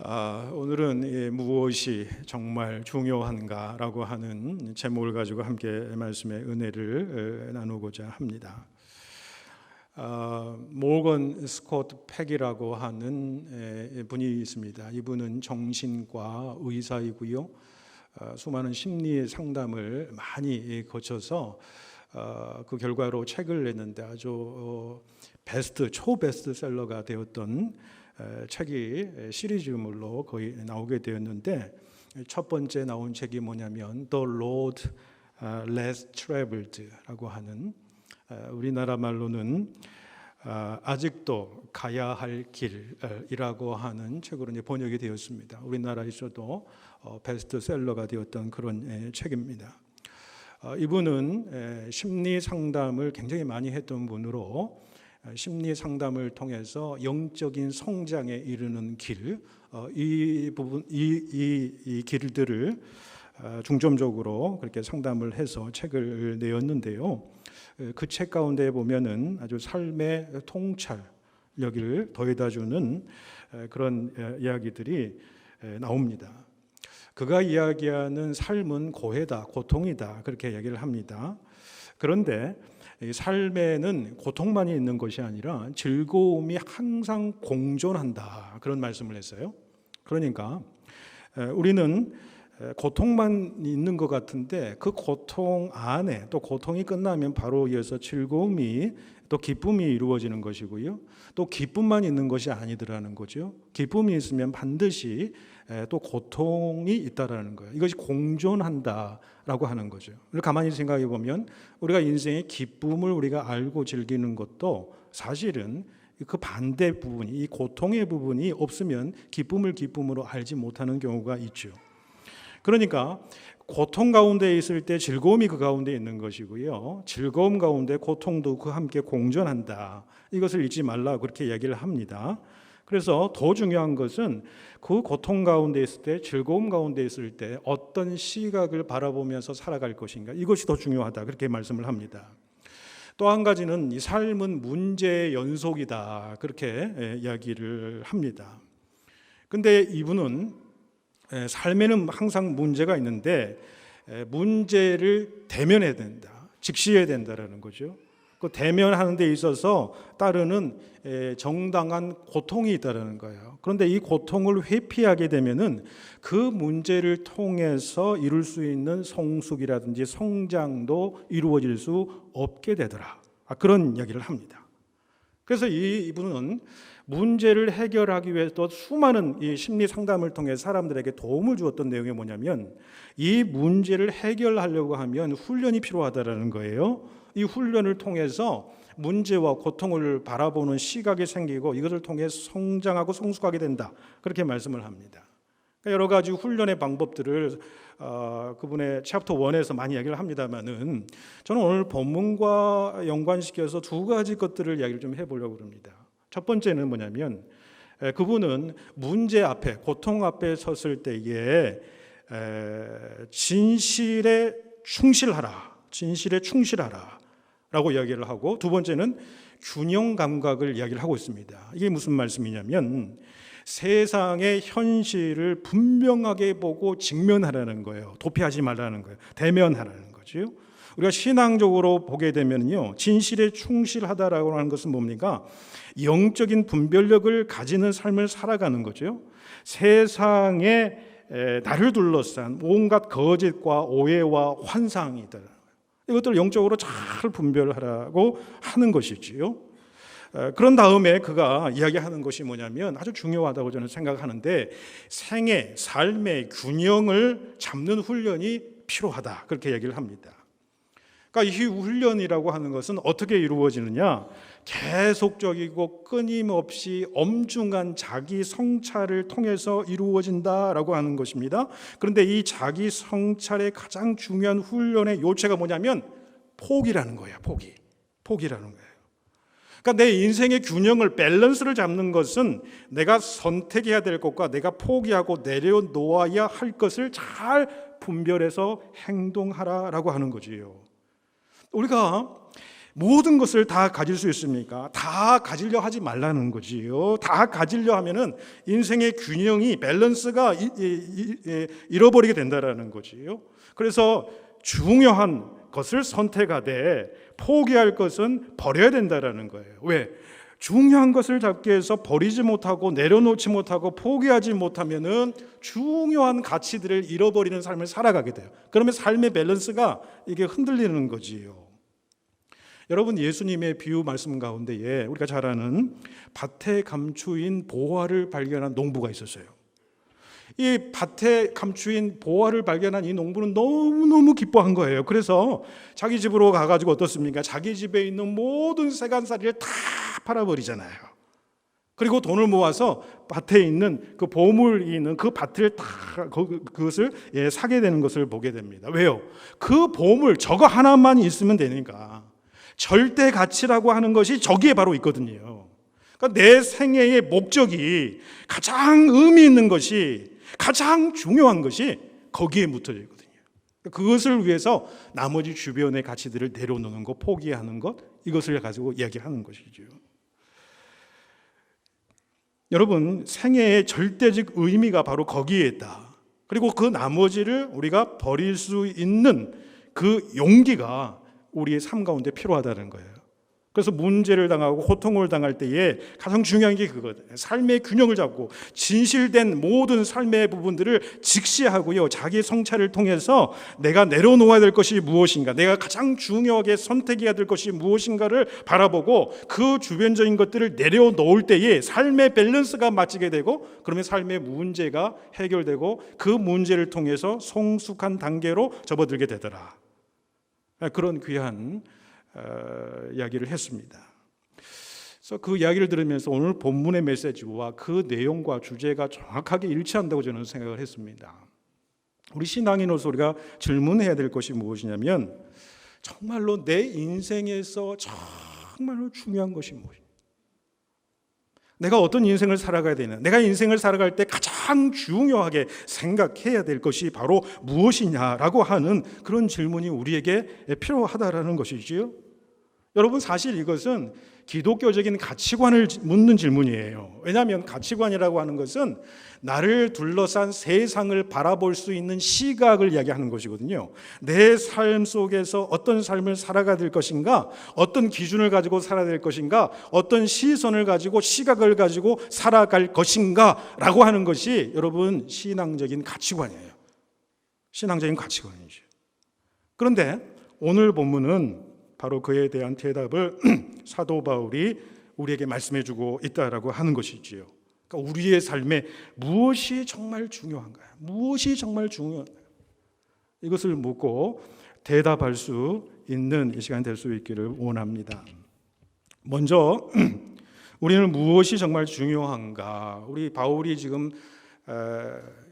오늘은 무엇이 정말 중요한가라고 하는 제목을 가지고 함께 말씀의 은혜를 나누고자 합니다. 모건 스코트 팩이라고 하는 분이 있습니다. 이분은 정신과 의사이고요. 수많은 심리 상담을 많이 거쳐서 그 결과로 책을 냈는데 아주 초베스트셀러가 되었던 책이 시리즈물로 거의 나오게 되었는데, 첫 번째 나온 책이 뭐냐면 The Road Less Traveled라고 하는, 우리나라 말로는 아직도 가야 할 길이라고 하는 책으로 이제 번역이 되었습니다. 우리나라에서도 베스트셀러가 되었던 그런 책입니다. 이분은 심리 상담을 굉장히 많이 했던 분으로 심리 상담을 통해서 영적인 성장에 이르는 길, 이 길들을 중점적으로 그렇게 상담을 해서 책을 내었는데요. 그 책 가운데 보면은 아주 삶의 통찰력을 더해다주는 그런 이야기들이 나옵니다. 그가 이야기하는 삶은 고해다, 고통이다, 그렇게 이야기를 합니다. 그런데 삶에는 고통만이 있는 것이 아니라 즐거움이 항상 공존한다, 그런 말씀을 했어요. 그러니까 우리는 고통만 있는 것 같은데 그 고통 안에 또 고통이 끝나면 바로 이어서 즐거움이 또 기쁨이 이루어지는 것이고요. 또 기쁨만 있는 것이 아니더라는 거죠. 기쁨이 있으면 반드시 또 고통이 있다라는 거예요. 이것이 공존한다라고 하는 거죠. 가만히 생각해 보면 우리가 인생의 기쁨을 우리가 알고 즐기는 것도 사실은 그 반대 부분이, 이 고통의 부분이 없으면 기쁨을 기쁨으로 알지 못하는 경우가 있죠. 그러니까 고통 가운데 있을 때 즐거움이 그 가운데 있는 것이고요. 즐거움 가운데 고통도 그 함께 공존한다. 이것을 잊지 말라, 그렇게 이야기를 합니다. 그래서 더 중요한 것은 그 고통 가운데 있을 때, 즐거움 가운데 있을 때 어떤 시각을 바라보면서 살아갈 것인가, 이것이 더 중요하다, 그렇게 말씀을 합니다. 또 한 가지는 이 삶은 문제의 연속이다, 그렇게 이야기를 합니다. 근데 이분은 삶에는 항상 문제가 있는데 문제를 대면해야 된다, 직시해야 된다라는 거죠. 그 대면하는 데 있어서 따르는 정당한 고통이 있다는 거예요. 그런데 이 고통을 회피하게 되면은 그 문제를 통해서 이룰 수 있는 성숙이라든지 성장도 이루어질 수 없게 되더라, 그런 이야기를 합니다. 그래서 이분은 문제를 해결하기 위해서 또 수많은 이 심리 상담을 통해 사람들에게 도움을 주었던 내용이 뭐냐면, 이 문제를 해결하려고 하면 훈련이 필요하다라는 거예요. 이 훈련을 통해서 문제와 고통을 바라보는 시각이 생기고 이것을 통해 성장하고 성숙하게 된다, 그렇게 말씀을 합니다. 그러니까 여러 가지 훈련의 방법들을 그분의 챕터 1에서 많이 이야기를 합니다만은, 저는 오늘 본문과 연관시켜서 두 가지 것들을 이야기를 좀 해보려고 합니다. 첫 번째는 뭐냐면, 그분은 문제 앞에, 고통 앞에 섰을 때에 진실에 충실하라 라고 이야기를 하고, 두 번째는 균형 감각을 이야기를 하고 있습니다. 이게 무슨 말씀이냐면, 세상의 현실을 분명하게 보고 직면하라는 거예요. 도피하지 말라는 거예요. 대면하라는 거죠. 우리가 신앙적으로 보게 되면요, 진실에 충실하다라고 하는 것은 뭡니까? 영적인 분별력을 가지는 삶을 살아가는 거죠. 세상에 나를 둘러싼 온갖 거짓과 오해와 환상이다, 이것들을 영적으로 잘 분별하라고 하는 것이지요. 그런 다음에 그가 이야기하는 것이 뭐냐면 아주 중요하다고 저는 생각하는데, 생애, 삶의 균형을 잡는 훈련이 필요하다, 그렇게 얘기를 합니다. 그러니까 이 훈련이라고 하는 것은 어떻게 이루어지느냐, 계속적이고 끊임없이 엄중한 자기 성찰을 통해서 이루어진다라고 하는 것입니다. 그런데 이 자기 성찰의 가장 중요한 훈련의 요체가 뭐냐면 포기라는 거예요. 포기라는 거예요. 그러니까 내 인생의 균형을, 밸런스를 잡는 것은 내가 선택해야 될 것과 내가 포기하고 내려놓아야 할 것을 잘 분별해서 행동하라라고 하는 거지요. 우리가 모든 것을 다 가질 수 있습니까? 다 가지려 하지 말라는 거지요. 다 가지려 하면은 인생의 균형이 밸런스가 잃어버리게 된다라는 거지요. 그래서 중요한 것을 선택하되 포기할 것은 버려야 된다라는 거예요. 왜? 중요한 것을 잡기 위해서 버리지 못하고 내려놓지 못하고 포기하지 못하면은 중요한 가치들을 잃어버리는 삶을 살아가게 돼요. 그러면 삶의 밸런스가 이게 흔들리는 거지요. 여러분, 예수님의 비유 말씀 가운데에 우리가 잘 아는 밭에 감추인 보화를 발견한 농부가 있었어요. 이 밭에 감추인 보화를 발견한 이 농부는 너무너무 기뻐한 거예요. 그래서 자기 집으로 가가지고 어떻습니까? 자기 집에 있는 모든 세간살이를 다 팔아버리잖아요. 그리고 돈을 모아서 밭에 있는 그 보물이 있는 그 밭을 다 그것을 사게 되는 것을 보게 됩니다. 왜요? 그 보물 저거 하나만 있으면 되니까. 절대 가치라고 하는 것이 저기에 바로 있거든요. 그러니까 내 생애의 목적이 가장 의미 있는 것이, 가장 중요한 것이 거기에 묻어져 있거든요. 그것을 위해서 나머지 주변의 가치들을 내려놓는 것, 포기하는 것, 이것을 가지고 이야기하는 것이죠. 여러분, 생애의 절대적 의미가 바로 거기에 있다. 그리고 그 나머지를 우리가 버릴 수 있는 그 용기가 우리의 삶 가운데 필요하다는 거예요. 그래서 문제를 당하고 고통을 당할 때에 가장 중요한 게 그거거든요. 삶의 균형을 잡고 진실된 모든 삶의 부분들을 직시하고요, 자기 성찰을 통해서 내가 내려놓아야 될 것이 무엇인가, 내가 가장 중요하게 선택해야 될 것이 무엇인가를 바라보고 그 주변적인 것들을 내려놓을 때에 삶의 밸런스가 맞추게 되고, 그러면 삶의 문제가 해결되고 그 문제를 통해서 성숙한 단계로 접어들게 되더라. 그런 귀한 이야기를 했습니다. 그래서 그 이야기를 들으면서 오늘 본문의 메시지와 그 내용과 주제가 정확하게 일치한다고 저는 생각을 했습니다. 우리 신앙인으로서 우리가 질문해야 될 것이 무엇이냐면, 정말로 내 인생에서 정말로 중요한 것이 무엇이냐, 내가 어떤 인생을 살아가야 되냐, 내가 인생을 살아갈 때 가장 중요하게 생각해야 될 것이 바로 무엇이냐라고 하는 그런 질문이 우리에게 필요하다라는 것이지요. 여러분, 사실 이것은 기독교적인 가치관을 묻는 질문이에요. 왜냐하면 가치관이라고 하는 것은 나를 둘러싼 세상을 바라볼 수 있는 시각을 이야기하는 것이거든요. 내 삶 속에서 어떤 삶을 살아가야 될 것인가, 어떤 기준을 가지고 살아야 될 것인가, 어떤 시선을 가지고 시각을 가지고 살아갈 것인가 라고 하는 것이 여러분 신앙적인 가치관이에요. 신앙적인 가치관이죠. 그런데 오늘 본문은 바로 그에 대한 대답을 사도 바울이 우리에게 말씀해 주고 있다라고 하는 것이지요. 그러니까 우리의 삶에 무엇이 정말 중요한가요? 무엇이 정말 중요한가요? 이것을 묻고 대답할 수 있는 이 시간 될 수 있기를 원합니다. 먼저 우리는 무엇이 정말 중요한가? 우리 바울이 지금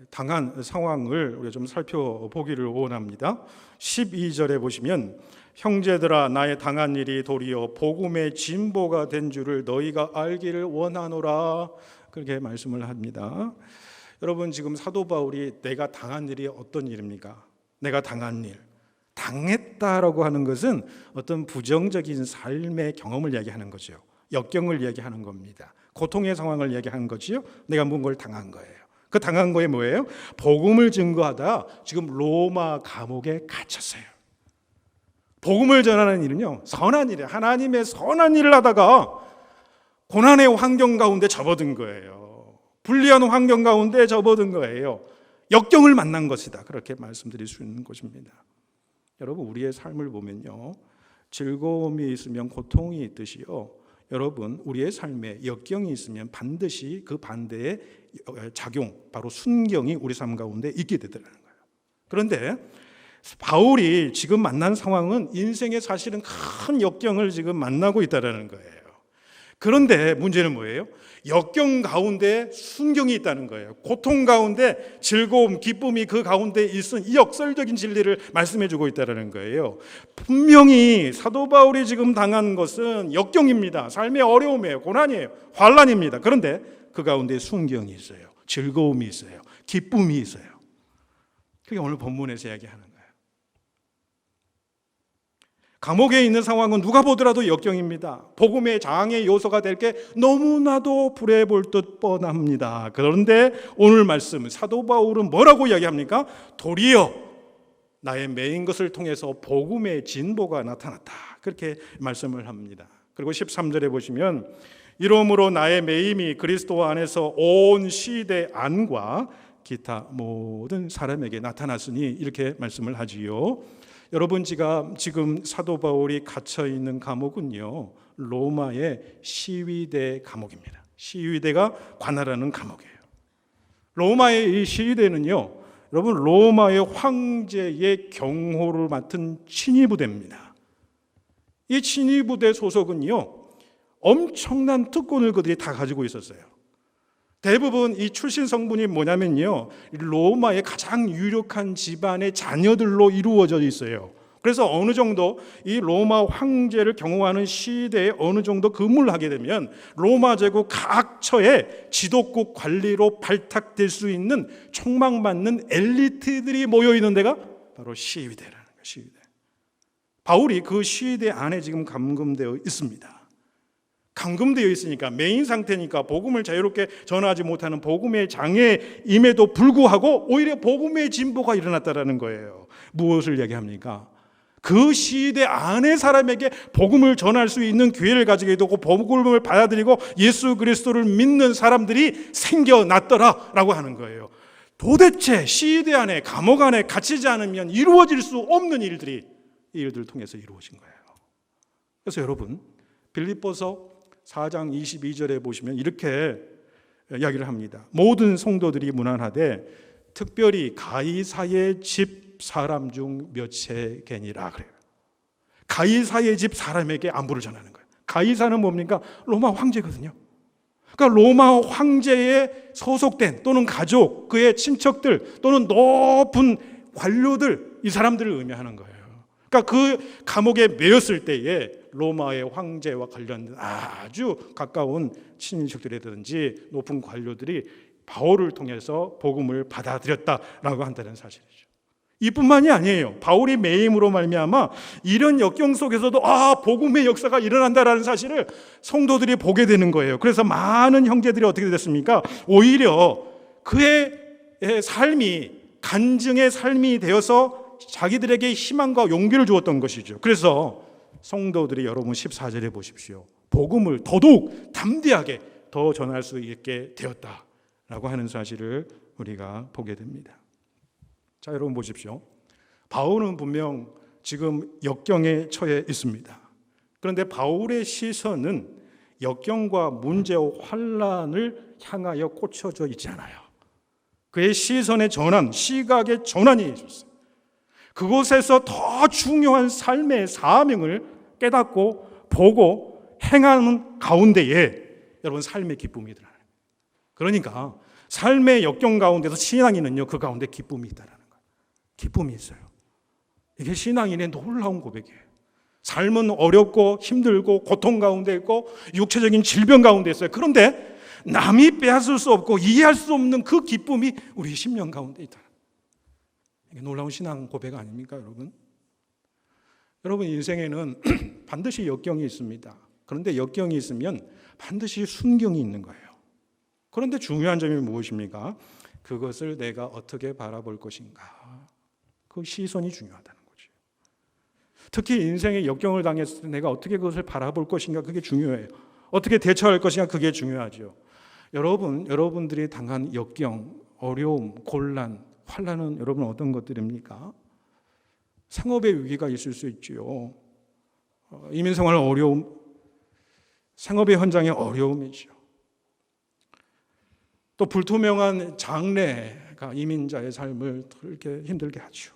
당한 상황을 우리가 좀 살펴보기를 원합니다. 12절에 보시면, 형제들아, 나의 당한 일이 도리어 복음의 진보가 된 줄을 너희가 알기를 원하노라, 그렇게 말씀을 합니다. 여러분, 지금 사도 바울이 내가 당한 일이 어떤 일입니까? 내가 당한 일, 당했다라고 하는 것은 어떤 부정적인 삶의 경험을 이야기하는 거죠. 역경을 이야기하는 겁니다. 고통의 상황을 이야기하는 거지요. 내가 뭔가를 당한 거예요. 그 당한 거에 뭐예요? 복음을 증거하다 지금 로마 감옥에 갇혔어요. 복음을 전하는 일은요, 선한 일이에요. 하나님의 선한 일을 하다가 고난의 환경 가운데 접어든 거예요. 불리한 환경 가운데 접어든 거예요. 역경을 만난 것이다, 그렇게 말씀드릴 수 있는 것입니다. 여러분, 우리의 삶을 보면요, 즐거움이 있으면 고통이 있듯이요, 여러분, 우리의 삶에 역경이 있으면 반드시 그 반대의 작용, 바로 순경이 우리 삶 가운데 있게 되더라는 거예요. 그런데 바울이 지금 만난 상황은 인생에 사실은 큰 역경을 지금 만나고 있다는 거예요. 그런데 문제는 뭐예요? 역경 가운데 순경이 있다는 거예요. 고통 가운데 즐거움, 기쁨이 그 가운데 있은 이 역설적인 진리를 말씀해주고 있다는 거예요. 분명히 사도 바울이 지금 당한 것은 역경입니다. 삶의 어려움이에요. 고난이에요. 환난입니다. 그런데 그 가운데 순경이 있어요. 즐거움이 있어요. 기쁨이 있어요. 그게 오늘 본문에서 이야기하는 거예요. 감옥에 있는 상황은 누가 보더라도 역경입니다. 복음의 장의 요소가 될 게 너무나도 불에 볼 듯 뻔합니다. 그런데 오늘 말씀 사도 바울은 뭐라고 이야기합니까? 도리어 나의 매인 것을 통해서 복음의 진보가 나타났다. 그렇게 말씀을 합니다. 그리고 13절에 보시면 이러므로 나의 매임이 그리스도 안에서 온 시대 안과 기타 모든 사람에게 나타났으니 이렇게 말씀을 하지요. 여러분, 지금 사도 바울이 갇혀 있는 감옥은요, 로마의 시위대 감옥입니다. 시위대가 관할하는 감옥이에요. 로마의 이 시위대는요, 여러분, 로마의 황제의 경호를 맡은 친위부대입니다. 이 친위부대 소속은요, 엄청난 특권을 그들이 다 가지고 있었어요. 대부분 이 출신 성분이 뭐냐면요, 로마의 가장 유력한 집안의 자녀들로 이루어져 있어요. 그래서 어느 정도 이 로마 황제를 경호하는 시대에 어느 정도 근무를 하게 되면 로마 제국 각 처의 지도국 관리로 발탁될 수 있는 촉망받는 엘리트들이 모여 있는 데가 바로 시위대라는 거예요. 시위대. 바울이 그 시위대 안에 지금 감금되어 있습니다. 감금되어 있으니까, 메인 상태니까 복음을 자유롭게 전하지 못하는 복음의 장애임에도 불구하고 오히려 복음의 진보가 일어났다는 거예요. 무엇을 얘기합니까? 그 시대 안의 사람에게 복음을 전할 수 있는 기회를 가지게 되고 복음을 받아들이고 예수 그리스도를 믿는 사람들이 생겨났더라라고 하는 거예요. 도대체 시대 안에, 감옥 안에 갇히지 않으면 이루어질 수 없는 일들이 이 일들을 통해서 이루어진 거예요. 그래서 여러분, 빌립보서 4장 22절에 보시면 이렇게 이야기를 합니다. 모든 성도들이 문안하되 특별히 가이사의 집 사람 중 몇에게니라 그래요. 가이사의 집 사람에게 안부를 전하는 거예요. 가이사는 뭡니까? 로마 황제거든요. 그러니까 로마 황제에 소속된 또는 가족, 그의 친척들 또는 높은 관료들, 이 사람들을 의미하는 거예요. 그러니까 그 감옥에 매였을 때에 로마의 황제와 관련된 아주 가까운 친인척들이라든지 높은 관료들이 바울을 통해서 복음을 받아들였다라고 한다는 사실이죠. 이뿐만이 아니에요. 바울이 매임으로 말미암아 이런 역경 속에서도 복음의 역사가 일어난다라는 사실을 성도들이 보게 되는 거예요. 그래서 많은 형제들이 어떻게 됐습니까? 오히려 그의 삶이 간증의 삶이 되어서 자기들에게 희망과 용기를 주었던 것이죠. 그래서 성도들이 여러분 14절에 보십시오. 복음을 더더욱 담대하게 더 전할 수 있게 되었다라고 하는 사실을 우리가 보게 됩니다. 자, 여러분 보십시오. 바울은 분명 지금 역경에 처해 있습니다. 그런데 바울의 시선은 역경과 문제와 환난을 향하여 꽂혀져 있지 않아요. 그의 시선의 전환, 시각의 전환이 있었어요. 그곳에서 더 중요한 삶의 사명을 깨닫고 보고 행하는 가운데에 여러분 삶의 기쁨이 있다는 거예요. 그러니까 삶의 역경 가운데서 신앙인은요, 그 가운데 기쁨이 있다는 거예요. 기쁨이 있어요. 이게 신앙인의 놀라운 고백이에요. 삶은 어렵고 힘들고 고통 가운데 있고 육체적인 질병 가운데 있어요. 그런데 남이 빼앗을 수 없고 이해할 수 없는 그 기쁨이 우리 심령 가운데 있다. 이게 놀라운 신앙 고백 아닙니까, 여러분? 여러분, 인생에는 반드시 역경이 있습니다. 그런데 역경이 있으면 반드시 순경이 있는 거예요. 그런데 중요한 점이 무엇입니까? 그것을 내가 어떻게 바라볼 것인가. 그 시선이 중요하다는 거죠. 특히 인생의 역경을 당했을 때 내가 어떻게 그것을 바라볼 것인가, 그게 중요해요. 어떻게 대처할 것인가, 그게 중요하죠. 여러분들이 당한 역경, 어려움, 곤란, 환난은 여러분 어떤 것들입니까? 생업의 위기가 있을 수 있지요. 이민생활 어려움, 생업의 현장의 어려움이죠. 또 불투명한 장래가 이민자의 삶을 그렇게 힘들게 하죠.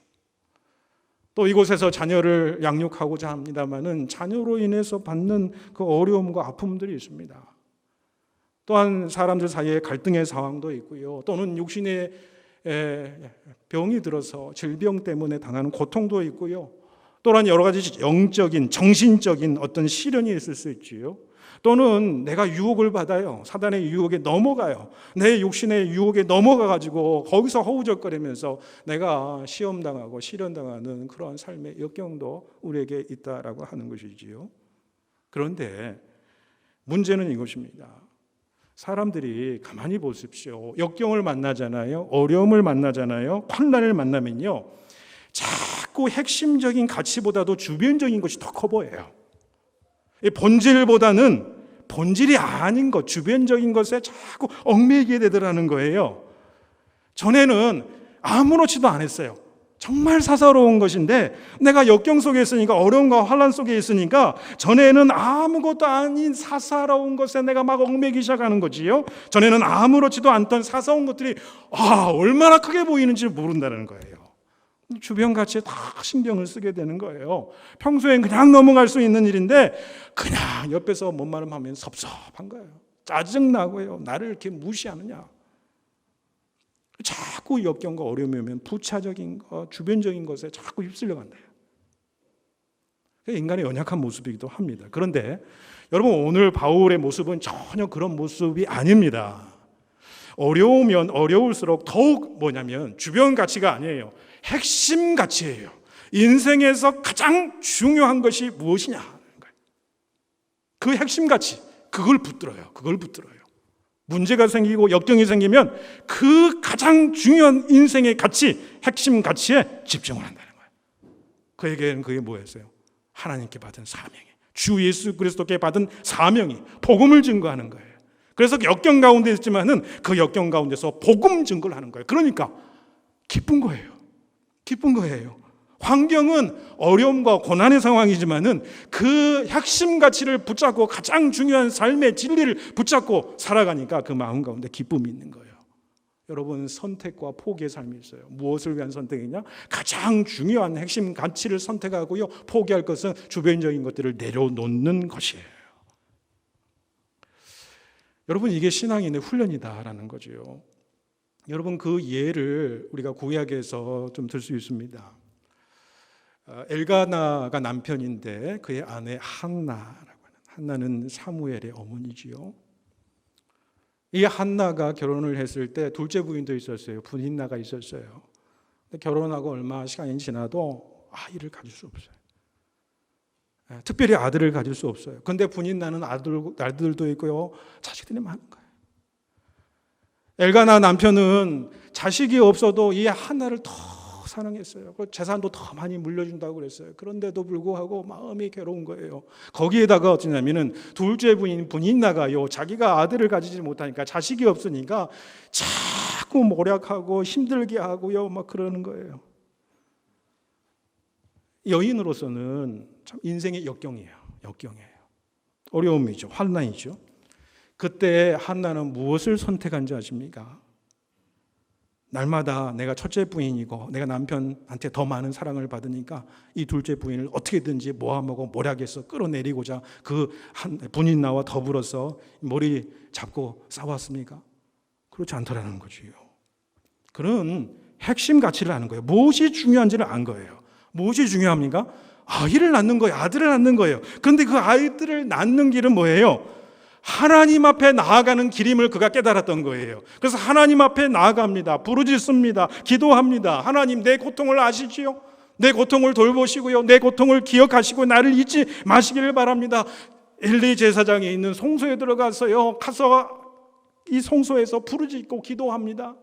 또 이곳에서 자녀를 양육하고자 합니다마는 자녀로 인해서 받는 그 어려움과 아픔들이 있습니다. 또한 사람들 사이에 갈등의 상황도 있고요. 또는 육신의 병이 들어서 질병 때문에 당하는 고통도 있고요. 또한 여러 가지 영적인, 정신적인 어떤 시련이 있을 수 있지요. 또는 내가 유혹을 받아요. 사단의 유혹에 넘어가요. 내 육신의 유혹에 넘어가가지고 거기서 허우적거리면서 내가 시험당하고 실현당하는 그러한 삶의 역경도 우리에게 있다라고 하는 것이지요. 그런데 문제는 이것입니다. 사람들이 가만히 보십시오. 역경을 만나잖아요. 어려움을 만나잖아요. 환난을 만나면요, 자꾸 핵심적인 가치보다도 주변적인 것이 더 커 보여요. 본질보다는 본질이 아닌 것, 주변적인 것에 자꾸 얽매이게 되더라는 거예요. 전에는 아무렇지도 않았어요. 정말 사사로운 것인데 내가 역경 속에 있으니까, 어려움과 환난 속에 있으니까 전에는 아무것도 아닌 사사로운 것에 내가 막 얽매이기 시작하는 거지요. 전에는 아무렇지도 않던 사사로운 것들이 얼마나 크게 보이는지 모른다는 거예요. 주변 가치에 다 신경을 쓰게 되는 거예요. 평소엔 그냥 넘어갈 수 있는 일인데 그냥 옆에서 못마름하면 섭섭한 거예요. 짜증나고요. 나를 이렇게 무시하느냐. 자꾸 역경과 어려움이 오면 부차적인 것, 주변적인 것에 자꾸 휩쓸려 간대요. 인간의 연약한 모습이기도 합니다. 그런데 여러분, 오늘 바울의 모습은 전혀 그런 모습이 아닙니다. 어려우면 어려울수록 더욱 뭐냐면 주변 가치가 아니에요. 핵심 가치예요. 인생에서 가장 중요한 것이 무엇이냐 하는 거예요. 그 핵심 가치, 그걸 붙들어요. 문제가 생기고 역경이 생기면 그 가장 중요한 인생의 가치, 핵심 가치에 집중을 한다는 거예요. 그에게는 그게 뭐였어요? 하나님께 받은 사명이, 주 예수 그리스도께 받은 사명이 복음을 증거하는 거예요. 그래서 역경 가운데 있지만은 그 역경 가운데서 복음 증거를 하는 거예요. 그러니까 기쁜 거예요. 환경은 어려움과 고난의 상황이지만은 그 핵심 가치를 붙잡고 가장 중요한 삶의 진리를 붙잡고 살아가니까 그 마음 가운데 기쁨이 있는 거예요. 여러분, 선택과 포기의 삶이 있어요. 무엇을 위한 선택이냐? 가장 중요한 핵심 가치를 선택하고요, 포기할 것은 주변적인 것들을 내려놓는 것이에요. 여러분, 이게 신앙인의 훈련이다라는 거죠. 여러분, 그 예를 우리가 구약에서 좀 들 수 있습니다. 엘가나가 남편인데 그의 아내 한나라고 하는, 한나는 사무엘의 어머니지요. 이 한나가 결혼을 했을 때 둘째 부인도 있었어요. 분인나가 있었어요. 근데 결혼하고 얼마 시간이 지나도 아이를 가질 수 없어요. 특별히 아들을 가질 수 없어요. 그런데 분인나는 아들도 있고요, 자식들이 많은 거예요. 엘가나 남편은 자식이 없어도 이 한나를 더 사랑했어요. 재산도 더 많이 물려준다고 그랬어요. 그런데도 불구하고 마음이 괴로운 거예요. 거기에다가 어쩌냐면은 둘째 부인 분인나가요, 자기가 아들을 가지지 못하니까, 자식이 없으니까 자꾸 모략하고 힘들게 하고요, 막 그러는 거예요. 여인으로서는 참 인생의 역경이에요. 어려움이죠. 환난이죠. 그때 한나는 무엇을 선택한지 아십니까? 날마다 내가 첫째 부인이고 내가 남편한테 더 많은 사랑을 받으니까 이 둘째 부인을 어떻게든지 모함하고 모략해서 끌어내리고자 그 분인나와 더불어서 머리 잡고 싸웠습니까? 그렇지 않더라는 거지요. 그런 핵심 가치를 아는 거예요. 무엇이 중요한지를 안 거예요. 무엇이 중요합니까? 아이를 낳는 거예요. 아들을 낳는 거예요. 그런데 그 아이들을 낳는 길은 뭐예요? 하나님 앞에 나아가는 길임을 그가 깨달았던 거예요. 그래서 하나님 앞에 나아갑니다. 부르짖습니다. 기도합니다. 하나님, 내 고통을 아시지요? 내 고통을 돌보시고요, 내 고통을 기억하시고 나를 잊지 마시기를 바랍니다. 엘리 제사장이 있는 송소에 들어가서요, 가서 이 송소에서 부르짖고 기도합니다.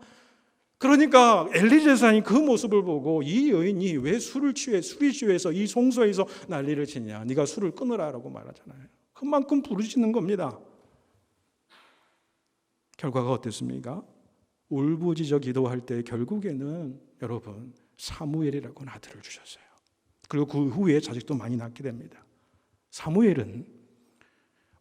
그러니까 엘리 제사장이 그 모습을 보고 이 여인이 왜 술이 취해서 이 송소에서 난리를 치냐, 네가 술을 끊으라라고 말하잖아요. 그만큼 부르짖는 겁니다. 결과가 어땠습니까? 울부짖어 기도할 때 결국에는 여러분 사무엘이라고 하는 아들을 주셨어요. 그리고 그 후에 자식도 많이 낳게 됩니다. 사무엘은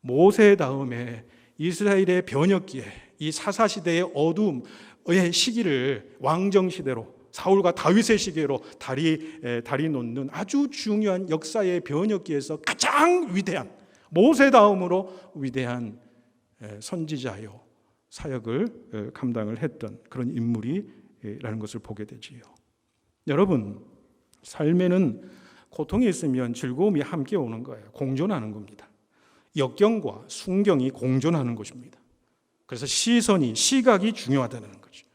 모세 다음에 이스라엘의 변혁기에, 이 사사시대의 어둠의 시기를 왕정시대로, 사울과 다윗의 시기로 다리 놓는 아주 중요한 역사의 변혁기에서 가장 위대한, 모세 다음으로 위대한 선지자요 사역을 감당을 했던 그런 인물이라는 것을 보게 되지요. 여러분, 삶에는 고통이 있으면 즐거움이 함께 오는 거예요. 공존하는 겁니다. 역경과 순경이 공존하는 것입니다. 그래서 시각이 중요하다는 거죠.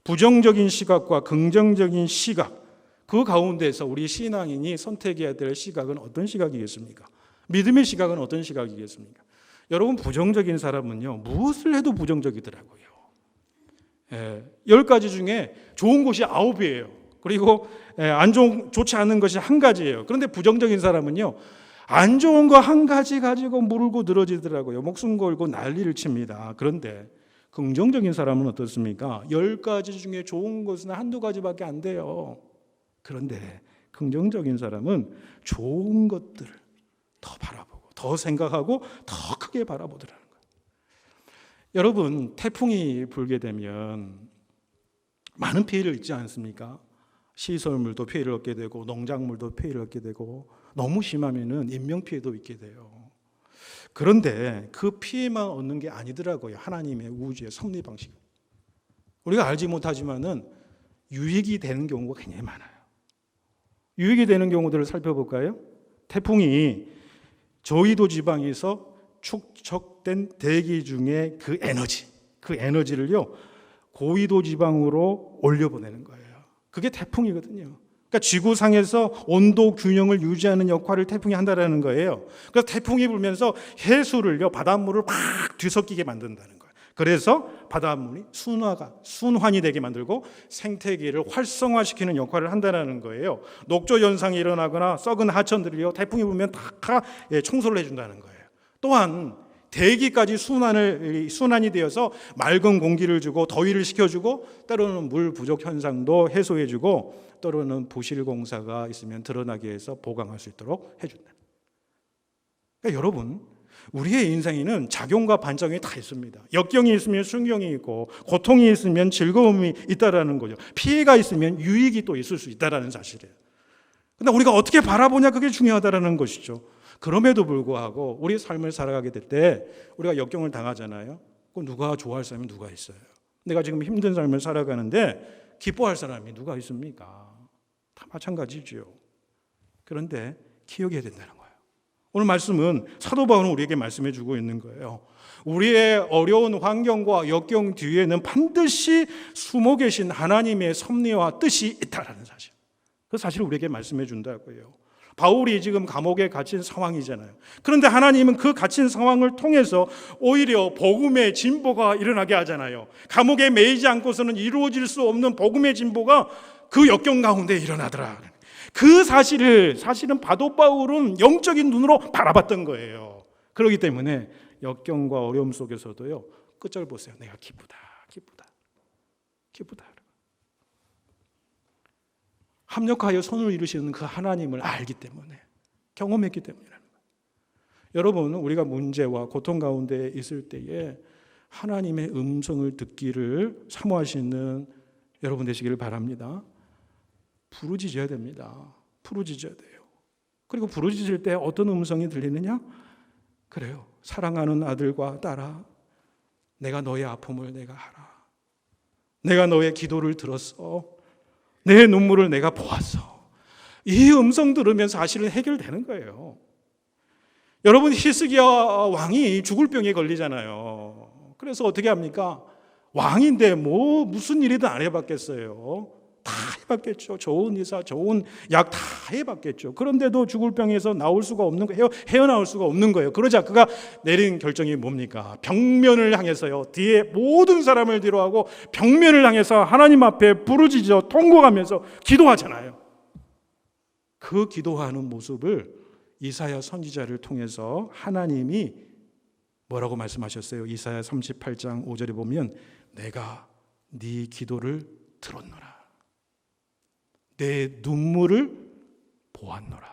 부정적인 시각과 긍정적인 시각, 그 가운데서 우리 신앙인이 선택해야 될 시각은 어떤 시각이겠습니까? 믿음의 시각은 어떤 시각이겠습니까? 여러분, 부정적인 사람은요, 무엇을 해도 부정적이더라고요. 10가지 중에 좋은 것이 9이에요. 그리고 좋지 않은 것이 1가지예요. 그런데 부정적인 사람은요, 안 좋은 거 1가지 가지고 물고 늘어지더라고요. 목숨 걸고 난리를 칩니다. 그런데 긍정적인 사람은 어떻습니까? 10가지 중에 좋은 것은 1-2가지밖에 안 돼요. 그런데 긍정적인 사람은 좋은 것들을 더 바라보고 더 생각하고 더 크게 바라보더라는 거예요. 여러분, 태풍이 불게 되면 많은 피해를 입지 않습니까? 시설물도 피해를 얻게 되고 농작물도 피해를 얻게 되고 너무 심하면은 인명피해도 있게 돼요. 그런데 그 피해만 얻는 게 아니더라고요. 하나님의 우주의 섭리 방식. 우리가 알지 못하지만은 유익이 되는 경우가 굉장히 많아요. 유익이 되는 경우들을 살펴볼까요? 태풍이 저위도 지방에서 축적된 대기 중에 그 에너지를요, 고위도 지방으로 올려보내는 거예요. 그게 태풍이거든요. 그러니까 지구상에서 온도 균형을 유지하는 역할을 태풍이 한다는 거예요. 그래서 태풍이 불면서 해수를요, 바닷물을 막 뒤섞이게 만든다는 거예요. 그래서 바닷물이 순환이 되게 만들고 생태계를 활성화시키는 역할을 한다는 거예요. 녹조 현상이 일어나거나 썩은 하천들이요, 태풍이 불면 다 청소를 해준다는 거예요. 또한 대기까지 순환이 되어서 맑은 공기를 주고 더위를 식혀주고, 때로는 물 부족 현상도 해소해주고, 때로는 부실 공사가 있으면 드러나게 해서 보강할 수 있도록 해준다. 그러니까 여러분, 우리의 인생에는 작용과 반작용이 다 있습니다. 역경이 있으면 순경이 있고, 고통이 있으면 즐거움이 있다라는 거죠. 피해가 있으면 유익이 또 있을 수 있다라는 사실이에요. 그런데 우리가 어떻게 바라보냐, 그게 중요하다라는 것이죠. 그럼에도 불구하고 우리 삶을 살아가게 될 때 우리가 역경을 당하잖아요. 그럼 누가 좋아할 사람이 누가 있어요? 내가 지금 힘든 삶을 살아가는데 기뻐할 사람이 누가 있습니까? 다 마찬가지죠. 그런데 기억해야 된다는 거예요. 오늘 말씀은 사도 바울은 우리에게 말씀해 주고 있는 거예요. 우리의 어려운 환경과 역경 뒤에는 반드시 숨어 계신 하나님의 섭리와 뜻이 있다라는 사실. 그 사실을 우리에게 말씀해 준다고요. 바울이 지금 감옥에 갇힌 상황이잖아요. 그런데 하나님은 그 갇힌 상황을 통해서 오히려 복음의 진보가 일어나게 하잖아요. 감옥에 매이지 않고서는 이루어질 수 없는 복음의 진보가 그 역경 가운데 일어나더라. 그 사실은 바도 바울은 영적인 눈으로 바라봤던 거예요. 그렇기 때문에 역경과 어려움 속에서도요, 끝을 보세요. 내가 기쁘다. 합력하여 선을 이루시는 그 하나님을 알기 때문에, 경험했기 때문이라는 거예요. 여러분, 우리가 문제와 고통 가운데 있을 때에 하나님의 음성을 듣기를 사모하시는 여러분 되시기를 바랍니다. 부르짖어야 됩니다. 부르짖어야 돼요. 그리고 부르짖을 때 어떤 음성이 들리느냐? 그래요. 사랑하는 아들과 딸아, 내가 너의 아픔을 내가 알아. 내가 너의 기도를 들었어. 내 눈물을 내가 보았어. 이 음성 들으면 사실은 해결되는 거예요. 여러분, 히스기야 왕이 죽을 병에 걸리잖아요. 그래서 어떻게 합니까? 왕인데 무슨 일이든 안 해봤겠어요. 다 해봤겠죠. 좋은 의사, 좋은 약 다 해봤겠죠. 그런데도 죽을 병에서 나올 수가 없는 거예요. 헤어나올 수가 없는 거예요. 그러자 그가 내린 결정이 뭡니까? 벽면을 향해서요, 뒤에 모든 사람을 뒤로하고 벽면을 향해서 하나님 앞에 부르짖어 통곡하면서 기도하잖아요. 그 기도하는 모습을 이사야 선지자를 통해서 하나님이 뭐라고 말씀하셨어요? 이사야 38장 5절에 보면 내가 네 기도를 들었노라. 내 눈물을 보았노라.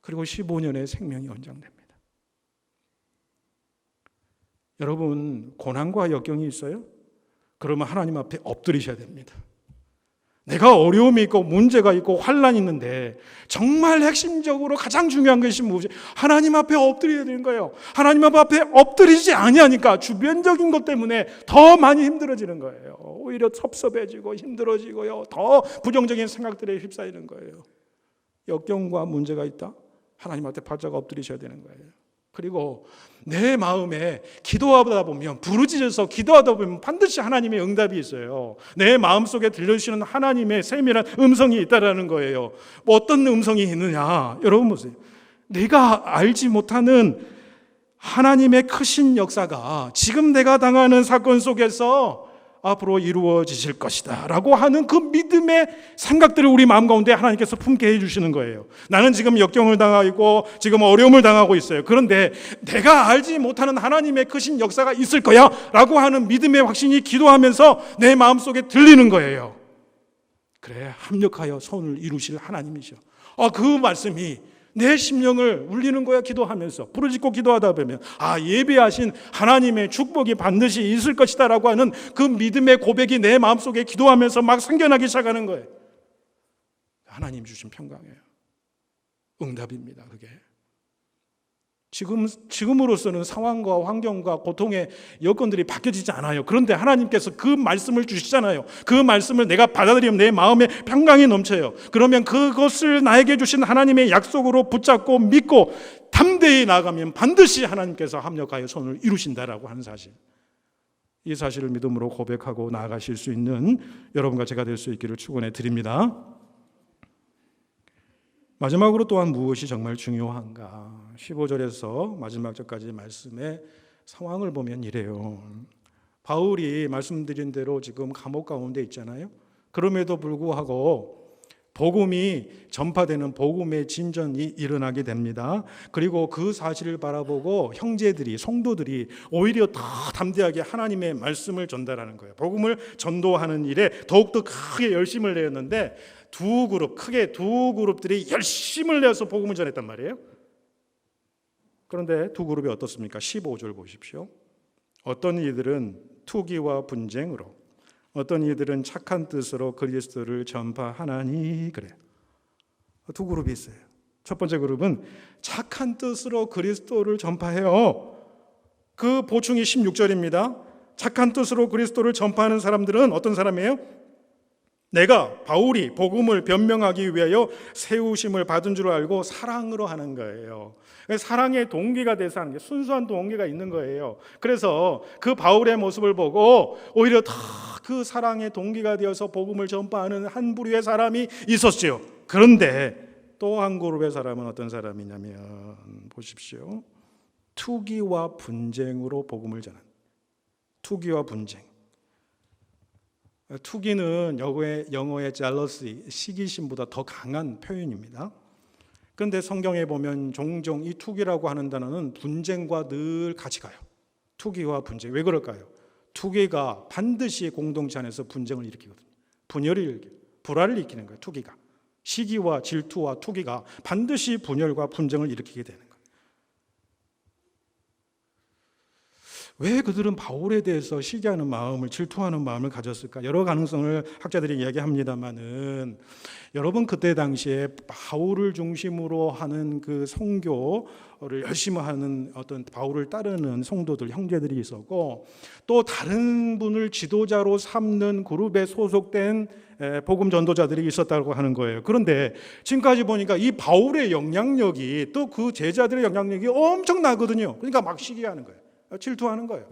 그리고 15년의 생명이 연장됩니다. 여러분, 고난과 역경이 있어요? 그러면 하나님 앞에 엎드리셔야 됩니다. 내가 어려움이 있고 문제가 있고 환란이 있는데 정말 핵심적으로 가장 중요한 것이 무엇이? 하나님 앞에 엎드려야 되는 거예요. 하나님 앞에 엎드리지 아니하니까 주변적인 것 때문에 더 많이 힘들어지는 거예요. 오히려 섭섭해지고 힘들어지고요, 더 부정적인 생각들에 휩싸이는 거예요. 역경과 문제가 있다? 하나님 앞에 바짝 엎드리셔야 되는 거예요. 그리고 내 마음에 기도하다 보면, 부르짖어서 기도하다 보면 반드시 하나님의 응답이 있어요. 내 마음속에 들려주시는 하나님의 세밀한 음성이 있다라는 거예요. 뭐 어떤 음성이 있느냐, 여러분 보세요. 내가 알지 못하는 하나님의 크신 역사가 지금 내가 당하는 사건 속에서 앞으로 이루어지실 것이다 라고 하는 그 믿음의 생각들을 우리 마음 가운데 하나님께서 품게 해주시는 거예요. 나는 지금 역경을 당하고 지금 어려움을 당하고 있어요. 그런데 내가 알지 못하는 하나님의 크신 역사가 있을 거야 라고 하는 믿음의 확신이 기도하면서 내 마음속에 들리는 거예요. 그래, 합력하여 선을 이루실 하나님이셔. 그 말씀이 내 심령을 울리는 거야. 기도하면서 부르짖고 기도하다 보면 예비하신 하나님의 축복이 반드시 있을 것이다 라고 하는 그 믿음의 고백이 내 마음속에 기도하면서 막 생겨나기 시작하는 거예요. 하나님 주신 평강이에요. 응답입니다. 그게 지금으로서는 상황과 환경과 고통의 여건들이 바뀌어지지 않아요. 그런데 하나님께서 그 말씀을 주시잖아요. 그 말씀을 내가 받아들이면 내 마음에 평강이 넘쳐요. 그러면 그것을 나에게 주신 하나님의 약속으로 붙잡고 믿고 담대히 나아가면 반드시 하나님께서 합력하여 선을 이루신다라고 하는 사실, 이 사실을 믿음으로 고백하고 나아가실 수 있는 여러분과 제가 될 수 있기를 축원해 드립니다. 마지막으로 또한 무엇이 정말 중요한가? 15절에서 마지막 절까지 말씀의 상황을 보면 이래요. 바울이 말씀드린 대로 지금 감옥 가운데 있잖아요. 그럼에도 불구하고 복음이 전파되는 복음의 진전이 일어나게 됩니다. 그리고 그 사실을 바라보고 형제들이, 성도들이 오히려 더 담대하게 하나님의 말씀을 전달하는 거예요. 복음을 전도하는 일에 더욱더 크게 열심을 내었는데 크게 두 그룹들이 열심을 내어서 복음을 전했단 말이에요. 그런데 두 그룹이 어떻습니까? 15절 보십시오. 어떤 이들은 투기와 분쟁으로, 어떤 이들은 착한 뜻으로 그리스도를 전파하나니. 그래요. 두 그룹이 있어요. 첫 번째 그룹은 착한 뜻으로 그리스도를 전파해요. 그 보충이 16절입니다. 착한 뜻으로 그리스도를 전파하는 사람들은 어떤 사람이에요? 내가 바울이 복음을 변명하기 위하여 세우심을 받은 줄 알고 사랑으로 하는 거예요. 사랑의 동기가 돼서 하는 게, 순수한 동기가 있는 거예요. 그래서 그 바울의 모습을 보고 오히려 더 그 사랑의 동기가 되어서 복음을 전파하는 한 부류의 사람이 있었죠. 그런데 또 한 그룹의 사람은 어떤 사람이냐면 보십시오. 투기와 분쟁으로 복음을 전한, 투기와 분쟁. 투기는 영어의 jealousy, 시기심보다 더 강한 표현입니다. 그런데 성경에 보면 종종 이 투기라고 하는 단어는 분쟁과 늘 같이 가요. 투기와 분쟁. 왜 그럴까요? 투기가 반드시 공동체 안에서 분쟁을 일으키거든요. 분열을 일으켜요. 불화를 일으키는 거예요. 투기가. 시기와 질투와 투기가 반드시 분열과 분쟁을 일으키게 되는 거예요. 왜 그들은 바울에 대해서 시기하는 마음을, 질투하는 마음을 가졌을까? 여러 가능성을 학자들이 이야기합니다만은, 여러분 그때 당시에 바울을 중심으로 하는 그 선교를 열심히 하는 어떤 바울을 따르는 성도들, 형제들이 있었고, 또 다른 분을 지도자로 삼는 그룹에 소속된 복음 전도자들이 있었다고 하는 거예요. 그런데 지금까지 보니까 이 바울의 영향력이 또 그 제자들의 영향력이 엄청나거든요. 그러니까 막 시기하는 거예요. 질투하는 거예요.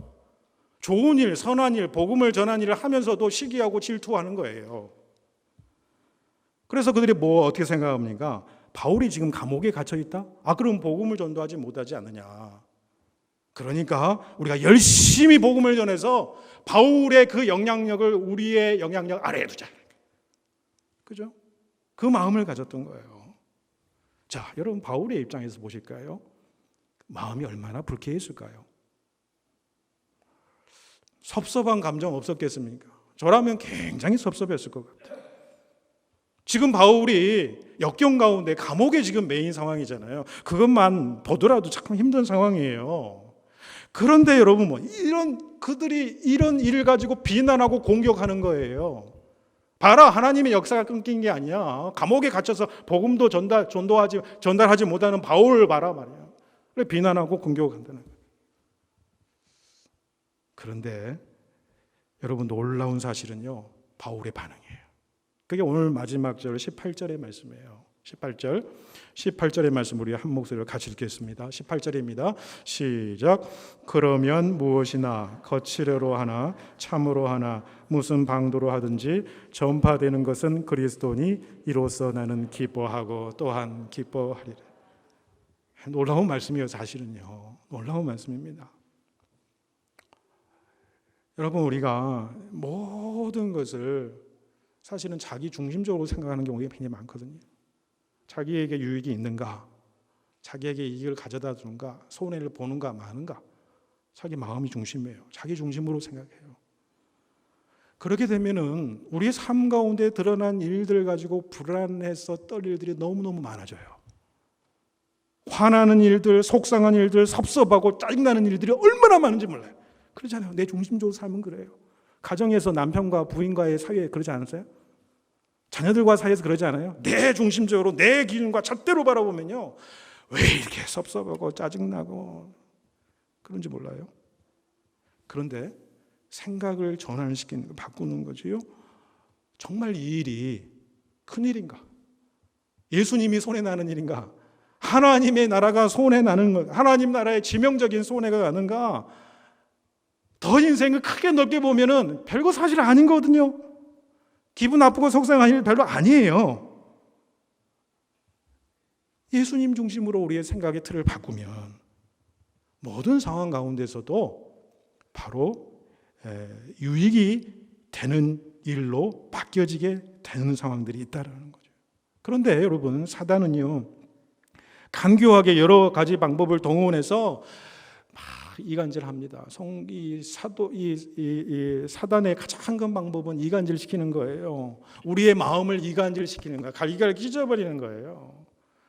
좋은 일, 선한 일, 복음을 전한 일을 하면서도 시기하고 질투하는 거예요. 그래서 그들이 어떻게 생각합니까? 바울이 지금 감옥에 갇혀 있다? 그럼 복음을 전도하지 못하지 않느냐. 그러니까 우리가 열심히 복음을 전해서 바울의 그 영향력을 우리의 영향력 아래에 두자. 그죠? 그 마음을 가졌던 거예요. 자, 여러분 바울의 입장에서 보실까요? 마음이 얼마나 불쾌했을까요? 섭섭한 감정 없었겠습니까? 저라면 굉장히 섭섭했을 것 같아요. 지금 바울이 역경 가운데 감옥에 지금 매인 상황이잖아요. 그것만 보더라도 참 힘든 상황이에요. 그런데 여러분 그들이 이런 일을 가지고 비난하고 공격하는 거예요. 봐라, 하나님의 역사가 끊긴 게 아니야. 감옥에 갇혀서 복음도 전달하지 못하는 바울을 봐라 말이야. 그래, 비난하고 공격한다는 거예요. 그런데 여러분 놀라운 사실은요, 바울의 반응이에요. 그게 오늘 마지막 절 18절의 말씀이에요. 18절의 말씀 우리 한 목소리로 같이 읽겠습니다. 18절입니다. 시작. 그러면 무엇이나 거칠어로 하나 참으로 하나 무슨 방도로 하든지 전파되는 것은 그리스도니 이로써 나는 기뻐하고 또한 기뻐하리라. 놀라운 말씀이에요. 사실은요. 놀라운 말씀입니다. 여러분, 우리가 모든 것을 사실은 자기 중심적으로 생각하는 경우가 굉장히 많거든요. 자기에게 유익이 있는가, 자기에게 이익을 가져다 주는가, 손해를 보는가 마는가, 자기 마음이 중심이에요. 자기 중심으로 생각해요. 그렇게 되면은 우리의 삶 가운데 드러난 일들 가지고 불안해서 떨 일들이 너무너무 많아져요. 화나는 일들, 속상한 일들, 섭섭하고 짜증나는 일들이 얼마나 많은지 몰라요. 그러잖아요. 내 중심적으로 살면 그래요. 가정에서 남편과 부인과의 사이에 그러지 않으세요? 자녀들과 사이에서 그러지 않아요? 내 중심적으로 내 기준과 잣대로 바라보면요, 왜 이렇게 섭섭하고 짜증나고 그런지 몰라요. 그런데 생각을 전환시키는 거, 바꾸는 거지요. 정말 이 일이 큰일인가? 예수님이 손해나는 일인가? 하나님의 나라가 손해나는 것, 하나님 나라의 지명적인 손해가 가는가? 더 인생을 크게 넓게 보면은 별거 사실 아닌 거거든요. 기분 나쁘고 속상한 일 별로 아니에요. 예수님 중심으로 우리의 생각의 틀을 바꾸면 모든 상황 가운데서도 바로 유익이 되는 일로 바뀌어지게 되는 상황들이 있다는 거죠. 그런데 여러분, 사단은요, 간교하게 여러 가지 방법을 동원해서 이간질합니다. 사단의 가장 큰 방법은 이간질시키는 거예요. 우리의 마음을 이간질시키는 거예요. 갈기갈 찢어버리는 거예요.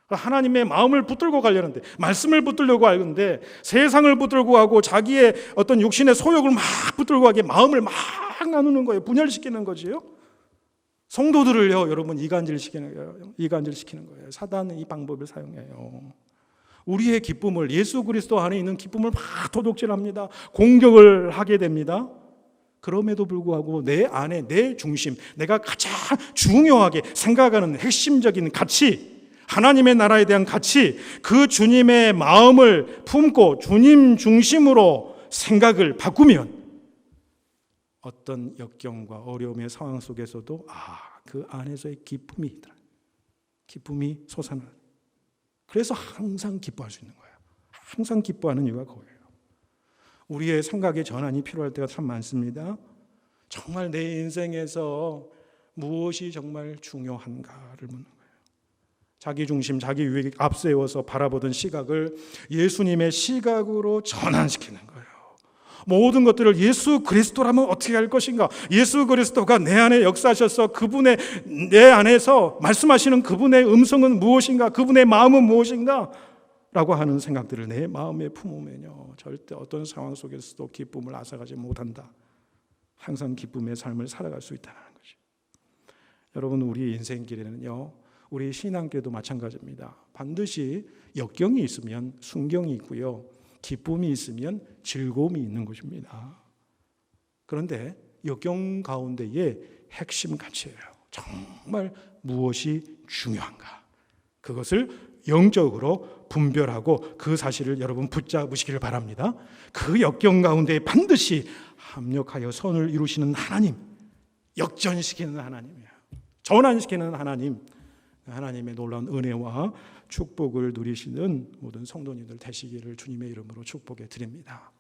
하나님의 마음을 붙들고 가려는데, 말씀을 붙들려고 하는데 세상을 붙들고 하고 자기의 어떤 육신의 소욕을 막 붙들고 하게 마음을 막 나누는 거예요. 분열시키는 거지요. 성도들을요, 여러분, 이간질시키는 거예요. 사단은 이 방법을 사용해요. 우리의 기쁨을, 예수 그리스도 안에 있는 기쁨을 막 도둑질합니다. 공격을 하게 됩니다. 그럼에도 불구하고 내 안에, 내 중심, 내가 가장 중요하게 생각하는 핵심적인 가치, 하나님의 나라에 대한 가치, 그 주님의 마음을 품고 주님 중심으로 생각을 바꾸면 어떤 역경과 어려움의 상황 속에서도 그 안에서의 기쁨이 솟아나는, 그래서 항상 기뻐할 수 있는 거예요. 항상 기뻐하는 이유가 그거예요. 우리의 생각의 전환이 필요할 때가 참 많습니다. 정말 내 인생에서 무엇이 정말 중요한가를 묻는 거예요. 자기 중심, 자기 유익 앞세워서 바라보던 시각을 예수님의 시각으로 전환시키는 거예요. 모든 것들을 예수 그리스도라면 어떻게 할 것인가? 예수 그리스도가 내 안에 역사하셔서 그분의 내 안에서 말씀하시는 그분의 음성은 무엇인가? 그분의 마음은 무엇인가? 라고 하는 생각들을 내 마음에 품으면요, 절대 어떤 상황 속에서도 기쁨을 앗아가지 못한다. 항상 기쁨의 삶을 살아갈 수 있다는 거죠. 여러분, 우리 인생길에는요, 우리 신앙길도 마찬가지입니다. 반드시 역경이 있으면 순경이 있고요, 기쁨이 있으면 즐거움이 있는 것입니다. 그런데 역경 가운데의 핵심 가치예요. 정말 무엇이 중요한가? 그것을 영적으로 분별하고 그 사실을 여러분 붙잡으시기를 바랍니다. 그 역경 가운데 반드시 합력하여 선을 이루시는 하나님, 역전시키는 하나님이에요. 전환시키는 하나님, 하나님의 놀라운 은혜와 축복을 누리시는 모든 성도님들 되시기를 주님의 이름으로 축복해 드립니다.